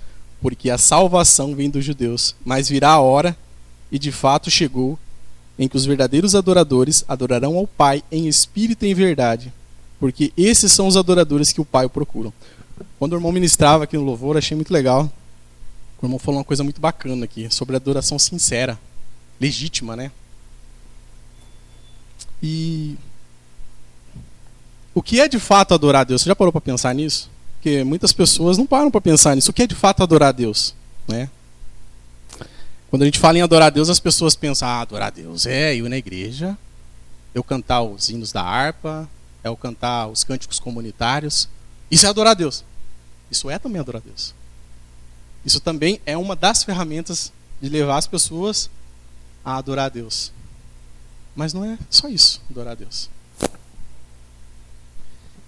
porque a salvação vem dos judeus. Mas virá a hora, e de fato chegou, em que os verdadeiros adoradores adorarão ao Pai em espírito e em verdade, porque esses são os adoradores que o Pai procuram. Quando o irmão ministrava aqui no louvor, achei muito legal. O irmão falou uma coisa muito bacana aqui, sobre a adoração sincera, legítima, né? E o que é de fato adorar a Deus? Você já parou para pensar nisso? Porque muitas pessoas não param para pensar nisso. O que é de fato adorar a Deus? Né? Quando a gente fala em adorar a Deus, as pessoas pensam: adorar a Deus é ir na igreja, eu cantar os hinos da harpa, é eu cantar os cânticos comunitários. Isso é adorar a Deus. Isso é também adorar a Deus. Isso também é uma das ferramentas de levar as pessoas a adorar a Deus. Mas não é só isso, adorar a Deus.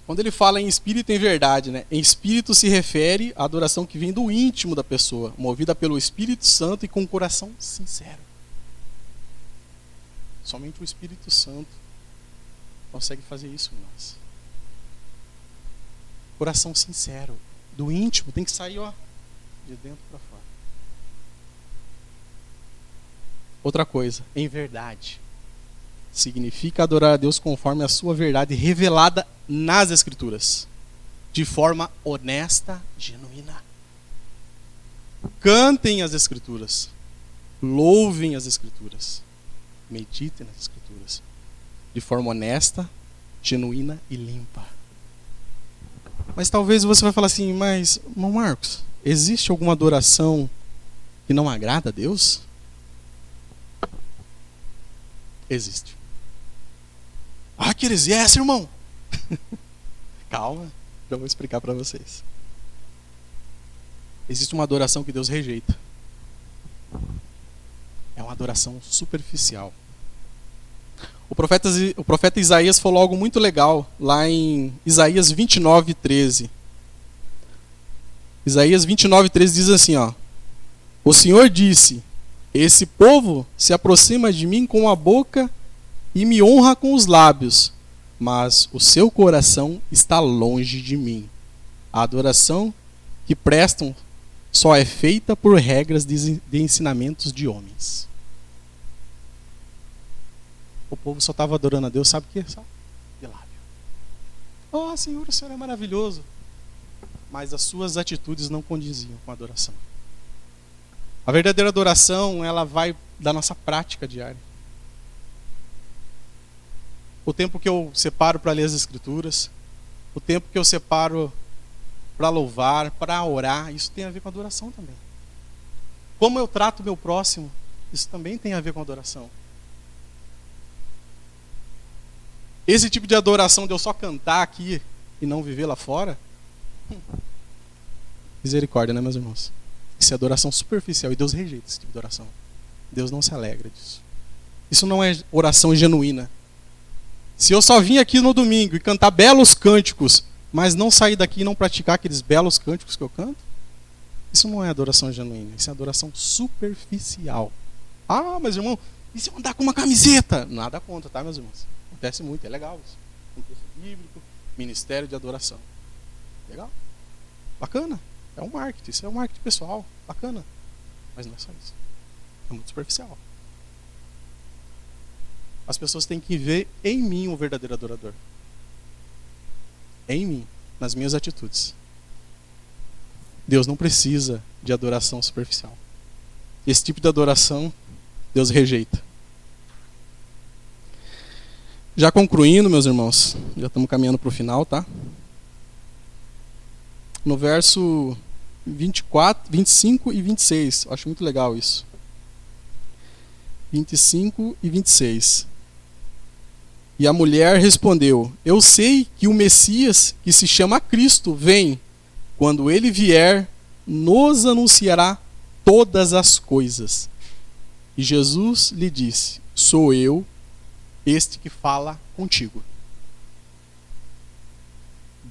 Quando ele fala em espírito e em verdade, né? Em espírito se refere à adoração que vem do íntimo da pessoa, movida pelo Espírito Santo e com um coração sincero. Somente o Espírito Santo consegue fazer isso em nós. Coração sincero, do íntimo, tem que sair, ó, de dentro para fora. Outra coisa, em verdade. Significa adorar a Deus conforme a sua verdade revelada nas Escrituras, de forma honesta, genuína. Cantem as Escrituras, louvem as Escrituras, meditem nas Escrituras, de forma honesta, genuína e limpa. Mas talvez você vai falar assim: mas, irmão Marcos, existe alguma adoração que não agrada a Deus? Existe. Ah, que heresia é essa, irmão? Calma, já vou explicar para vocês. Existe uma adoração que Deus rejeita. É uma adoração superficial. O profeta Isaías falou algo muito legal lá em Isaías 29:13. Isaías 29:13 diz assim, ó: o Senhor disse: esse povo se aproxima de mim com a boca e me honra com os lábios, mas o seu coração está longe de mim. A adoração que prestam só é feita por regras de ensinamentos de homens. O povo só estava adorando a Deus, sabe o que? Sabe? De lábio. Oh, Senhor, o Senhor é maravilhoso. mas as suas atitudes não condiziam com a adoração. A verdadeira adoração, ela vai da nossa prática diária. O tempo que eu separo para ler as Escrituras, o tempo que eu separo para louvar, para orar, isso tem a ver com adoração também. Como eu trato o meu próximo, isso também tem a ver com adoração. Esse tipo de adoração de eu só cantar aqui e não viver lá fora, misericórdia, né, meus irmãos? Isso é adoração superficial e Deus rejeita esse tipo de oração. Deus não se alegra disso. Isso não é oração genuína. Se eu só vim aqui no domingo e cantar belos cânticos, mas não sair daqui e não praticar aqueles belos cânticos que eu canto, isso não é adoração genuína, isso é adoração superficial. Ah, mas irmão, e se eu andar com uma camiseta? Nada contra, tá, meus irmãos? Acontece muito, é legal isso. Contexto bíblico, ministério de adoração. Legal? Bacana. É um marketing, isso é um marketing pessoal. Bacana. Mas não é só isso. É muito superficial. As pessoas têm que ver em mim um verdadeiro adorador. Em mim, nas minhas atitudes. Deus não precisa de adoração superficial. Esse tipo de adoração, Deus rejeita. Já concluindo, meus irmãos, já estamos caminhando para o final, tá? No verso 24, 25 e 26, eu acho muito legal isso. 25 e 26. E a mulher respondeu: eu sei que o Messias, que se chama Cristo, vem. Quando ele vier, nos anunciará todas as coisas. E Jesus lhe disse: sou eu, este que fala contigo.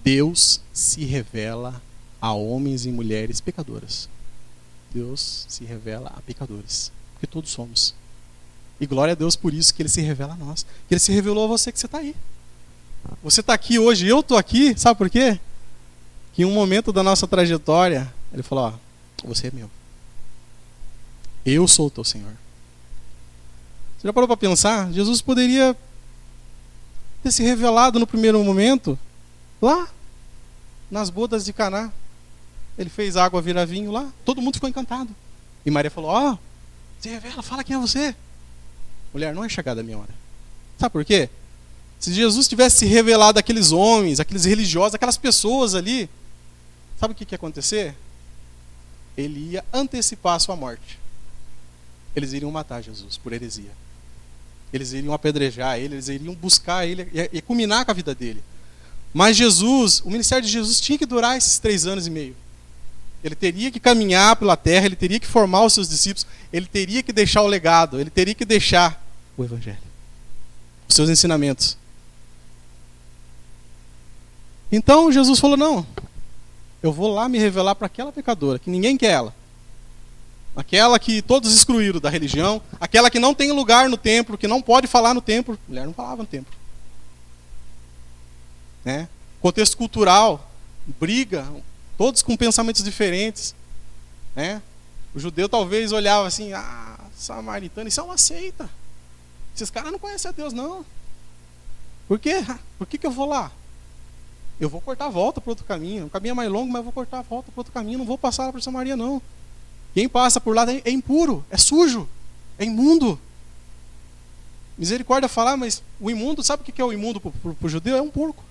Deus se revela a homens e mulheres pecadoras. Deus se revela a pecadores, porque todos somos. E glória a Deus por isso que Ele se revela a nós. Que Ele se revelou a você que você está aí. Você está aqui hoje, eu estou aqui, sabe por quê? Que em um momento da nossa trajetória, Ele falou: ó, você é meu. Eu sou o teu Senhor. Você já parou para pensar? Jesus poderia ter se revelado no primeiro momento, lá, nas bodas de Caná. Ele fez água virar vinho lá, todo mundo ficou encantado. E Maria falou: ó, se revela, fala quem é você. Mulher, não é chegada a minha hora. Sabe por quê? Se Jesus tivesse se revelado àqueles homens, aqueles religiosos, aquelas pessoas ali, sabe o que ia acontecer? Ele ia antecipar a sua morte. Eles iriam matar Jesus por heresia. Eles iriam apedrejar ele, eles iriam buscar ele e culminar com a vida dele. Mas Jesus, o ministério de Jesus tinha que durar esses 3 anos e meio. Ele teria que caminhar pela terra, ele teria que formar os seus discípulos, ele teria que deixar o legado, ele teria que deixar o evangelho, os seus ensinamentos. Então Jesus falou: não, eu vou lá me revelar para aquela pecadora, que ninguém quer ela. Aquela que todos excluíram da religião, aquela que não tem lugar no templo, que não pode falar no templo. A mulher não falava no templo. Né? Contexto cultural, briga, todos com pensamentos diferentes. Né? O judeu talvez olhava assim: ah, samaritano, isso é uma seita. Esses caras não conhecem a Deus, não. Por quê? Por que eu vou lá? Eu vou cortar a volta para outro caminho. O caminho é mais longo, mas eu vou cortar a volta para outro caminho. Não vou passar por Samaria, não. Quem passa por lá é impuro, é sujo, é imundo. Misericórdia falar, mas o imundo, sabe o que é o imundo para o judeu? É um porco.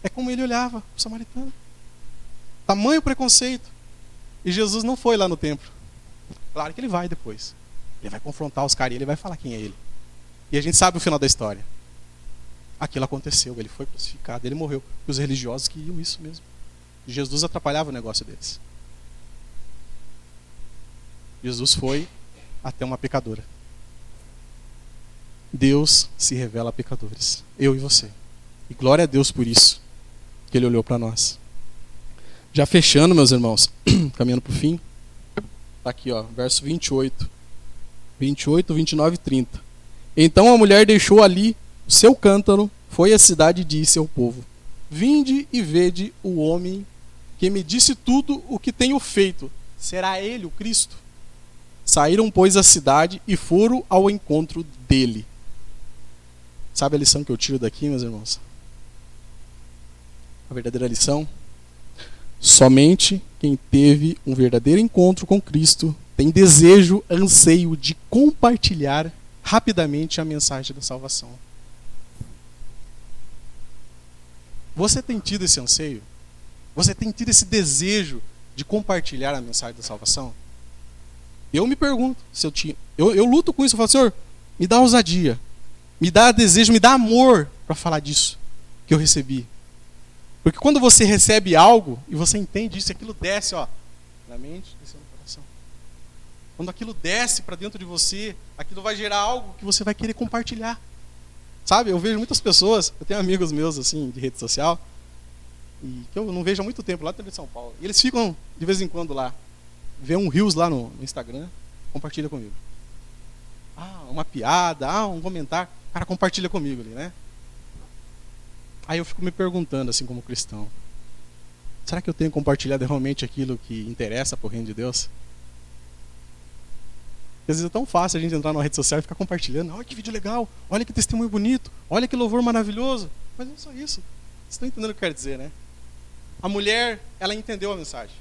É como ele olhava o samaritano. Tamanho preconceito. E Jesus não foi lá no templo. Claro que ele vai depois. Ele vai confrontar os caras e ele vai falar quem é ele. E a gente sabe o final da história. Aquilo aconteceu, ele foi crucificado, ele morreu. E os religiosos queriam isso mesmo. E Jesus atrapalhava o negócio deles. Jesus foi até uma pecadora. Deus se revela a pecadores. Eu e você. E glória a Deus por isso, que Ele olhou para nós. Já fechando, meus irmãos, caminhando para o fim. Está aqui, ó, verso 28. 28, 29 e 30. Então a mulher deixou ali o seu cântaro, foi à cidade e disse ao povo: vinde e vede o homem que me disse tudo o que tenho feito. Será ele o Cristo? Saíram, pois, à cidade e foram ao encontro dele. Sabe a lição que eu tiro daqui, meus irmãos? A verdadeira lição Somente quem teve um verdadeiro encontro com Cristo tem desejo, anseio de compartilhar rapidamente a mensagem da salvação. Você tem tido esse anseio? Você tem tido esse desejo de compartilhar a mensagem da salvação? Eu me pergunto se eu tinha. Eu luto com isso. Eu falo, Senhor, me dá ousadia, me dá desejo, me dá amor para falar disso que eu recebi. Porque quando você recebe algo e você entende isso, aquilo desce, ó, na mente, desce no coração. Quando aquilo desce para dentro de você, aquilo vai gerar algo que você vai querer compartilhar. Sabe, eu vejo muitas pessoas, eu tenho amigos meus assim de rede social, e que eu não vejo há muito tempo lá dentro de São Paulo. E eles ficam de vez em quando lá, vê um Reels lá no Instagram, compartilha comigo. Uma piada, um comentário, o cara compartilha comigo ali, né? Aí eu fico me perguntando, assim como cristão, será que eu tenho compartilhado realmente aquilo que interessa para o reino de Deus? Às vezes é tão fácil a gente entrar numa rede social e ficar compartilhando. Olha que vídeo legal, olha que testemunho bonito, olha que louvor maravilhoso. Mas não é só isso. Vocês estão entendendo o que eu quero dizer, né? A mulher, ela entendeu a mensagem.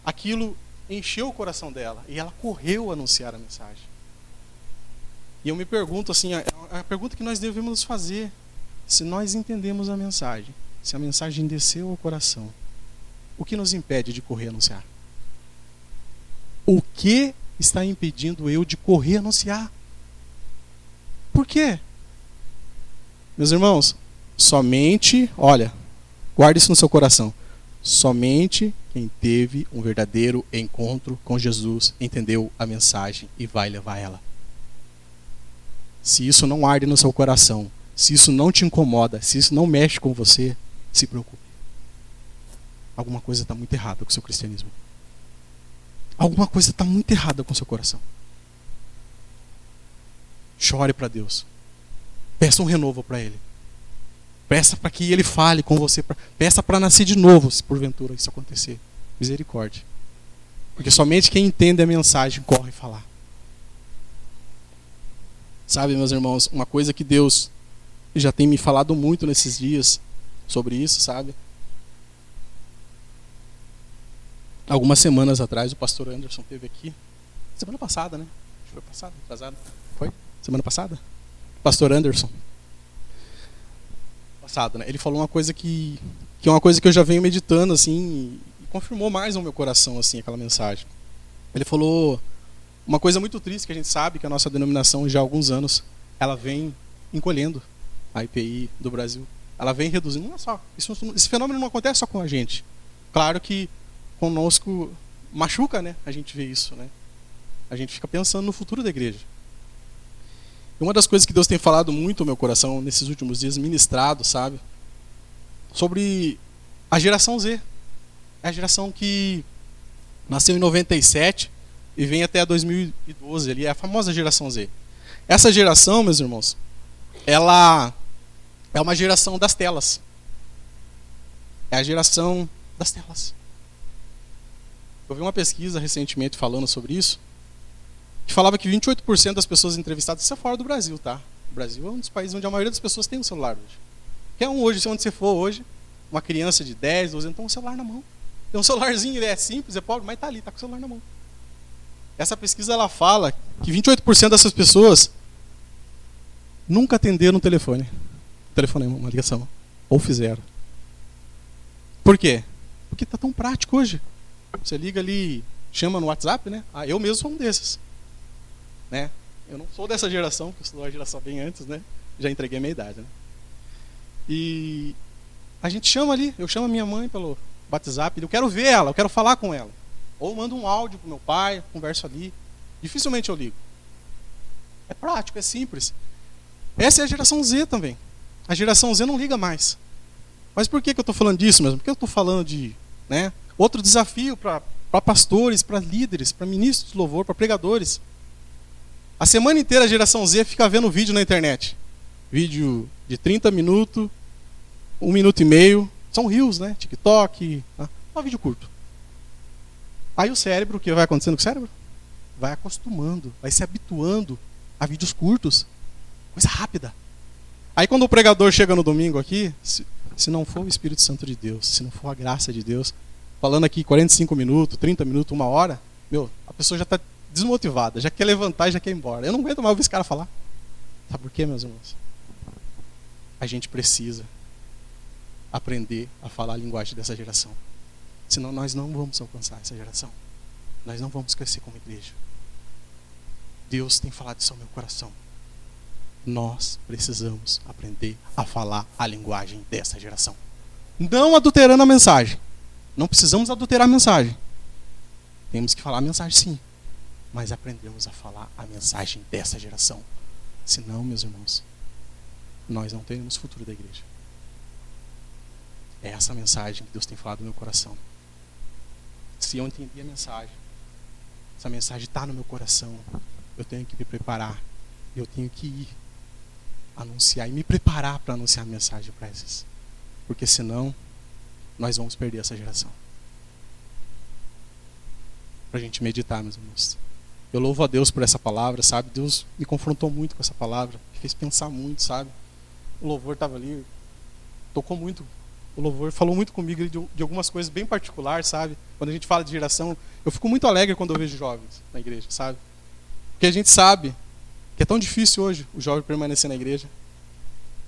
Aquilo encheu o coração dela e ela correu anunciar a mensagem. E eu me pergunto assim, a pergunta que nós devemos nos fazer, se nós entendemos a mensagem, se a mensagem desceu ao coração, o que nos impede de correr anunciar? O que está impedindo eu de correr anunciar? Por quê? Meus irmãos, somente, olha, guarde isso no seu coração, somente quem teve um verdadeiro encontro com Jesus entendeu a mensagem e vai levar ela. Se isso não arde no seu coração, se isso não te incomoda, se isso não mexe com você, se preocupe. Alguma coisa está muito errada com o seu cristianismo. Alguma coisa está muito errada com o seu coração. Chore para Deus. Peça um renovo para Ele. Peça para que Ele fale com você. Peça para nascer de novo, se porventura isso acontecer. Misericórdia. Porque somente quem entende a mensagem corre falar. Sabe, meus irmãos, uma coisa que Deus já tem me falado muito nesses dias sobre isso, sabe? Algumas semanas atrás o pastor Anderson esteve aqui. Semana passada, né? Foi passada, atrasada. Foi? Semana passada? Pastor Anderson. Passado, né? Ele falou uma coisa que é uma coisa que eu já venho meditando, assim, e confirmou mais no meu coração, assim, aquela mensagem. Ele falou uma coisa muito triste que a gente sabe que a nossa denominação já há alguns anos ela vem encolhendo a IPI do Brasil. Ela vem reduzindo. Não é só. Esse fenômeno não acontece só com a gente. Claro que conosco machuca, né? A gente vê isso, né? A gente fica pensando no futuro da igreja. E uma das coisas que Deus tem falado muito no meu coração nesses últimos dias, ministrado, sabe? Sobre a geração Z. É a geração que nasceu em 97 e vem até 2012 ali, é a famosa geração Z. Essa geração, meus irmãos, ela é uma geração das telas. É a geração das telas. Eu vi uma pesquisa recentemente falando sobre isso, que falava que 28% das pessoas entrevistadas, isso é fora do Brasil, tá? O Brasil é um dos países onde a maioria das pessoas tem um celular hoje. Qualquer um hoje, onde você for hoje, uma criança de 10, 12 anos, tem um celular na mão. Tem um celularzinho, ele é simples, é pobre, mas tá ali, tá com o celular na mão. Essa pesquisa, ela fala que 28% dessas pessoas nunca atenderam o telefone. Telefonema, uma ligação. Ou fizeram. Por quê? Porque tá tão prático hoje. Você liga ali, chama no WhatsApp, né? Eu mesmo sou um desses. Né? Eu não sou dessa geração, porque eu sou da geração bem antes, né? Já entreguei a minha idade, né? E a gente chama ali, eu chamo a minha mãe pelo WhatsApp, eu quero ver ela, eu quero falar com ela. Ou mando um áudio pro meu pai, converso ali. Dificilmente eu ligo. É prático, é simples. Essa é a geração Z também. A geração Z não liga mais. Mas por que eu estou falando disso mesmo? Porque eu estou falando de, né, outro desafio para pastores, para líderes, para ministros de louvor, para pregadores. A semana inteira a geração Z fica vendo vídeo na internet. Vídeo de 30 minutos, 1 minuto e meio. São reels, né? TikTok. Um vídeo curto. Aí o cérebro, o que vai acontecendo com o cérebro? Vai acostumando, vai se habituando a vídeos curtos. Coisa rápida. Aí quando o pregador chega no domingo aqui, Se não for o Espírito Santo de Deus, se não for a graça de Deus, falando aqui 45 minutos, 30 minutos, 1 hora, a pessoa já está desmotivada, já quer levantar e já quer ir embora. Eu não aguento mais ouvir esse cara falar. Sabe por quê, meus irmãos? A gente precisa aprender a falar a linguagem dessa geração. Senão nós não vamos alcançar essa geração. Nós não vamos crescer como igreja. Deus tem falado isso ao meu coração. Nós precisamos aprender a falar a linguagem dessa geração. Não adulterando a mensagem. Não precisamos adulterar a mensagem. Temos que falar a mensagem sim. Mas aprendemos a falar a mensagem dessa geração. Senão, meus irmãos, nós não teremos futuro da igreja. É essa mensagem que Deus tem falado no meu coração. Se eu entendi a mensagem, essa mensagem está no meu coração, eu tenho que me preparar. Eu tenho que ir anunciar e me preparar para anunciar a mensagem para esses. Porque senão, nós vamos perder essa geração. Para a gente meditar, meus irmãos. Eu louvo a Deus por essa palavra, sabe? Deus me confrontou muito com essa palavra, me fez pensar muito, sabe? O louvor estava ali, tocou muito. O louvor falou muito comigo de algumas coisas bem particulares, sabe? Quando a gente fala de geração, eu fico muito alegre quando eu vejo jovens na igreja, sabe? Porque a gente sabe que é tão difícil hoje o jovem permanecer na igreja.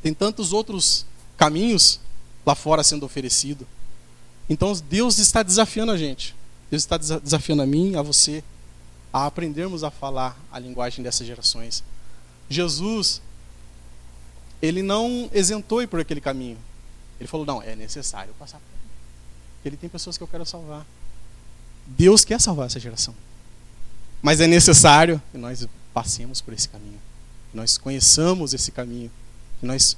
Tem tantos outros caminhos lá fora sendo oferecido. Então Deus está desafiando a gente. Deus está desafiando a mim, a você, a aprendermos a falar a linguagem dessas gerações. Jesus, ele não isentou ir por aquele caminho. Ele falou, não, é necessário passar por ele. Porque ele tem pessoas que eu quero salvar. Deus quer salvar essa geração. Mas é necessário que nós passemos por esse caminho. Que nós conheçamos esse caminho. Que nós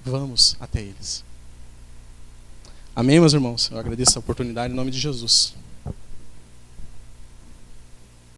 vamos até eles. Amém, meus irmãos? Eu agradeço a oportunidade em nome de Jesus.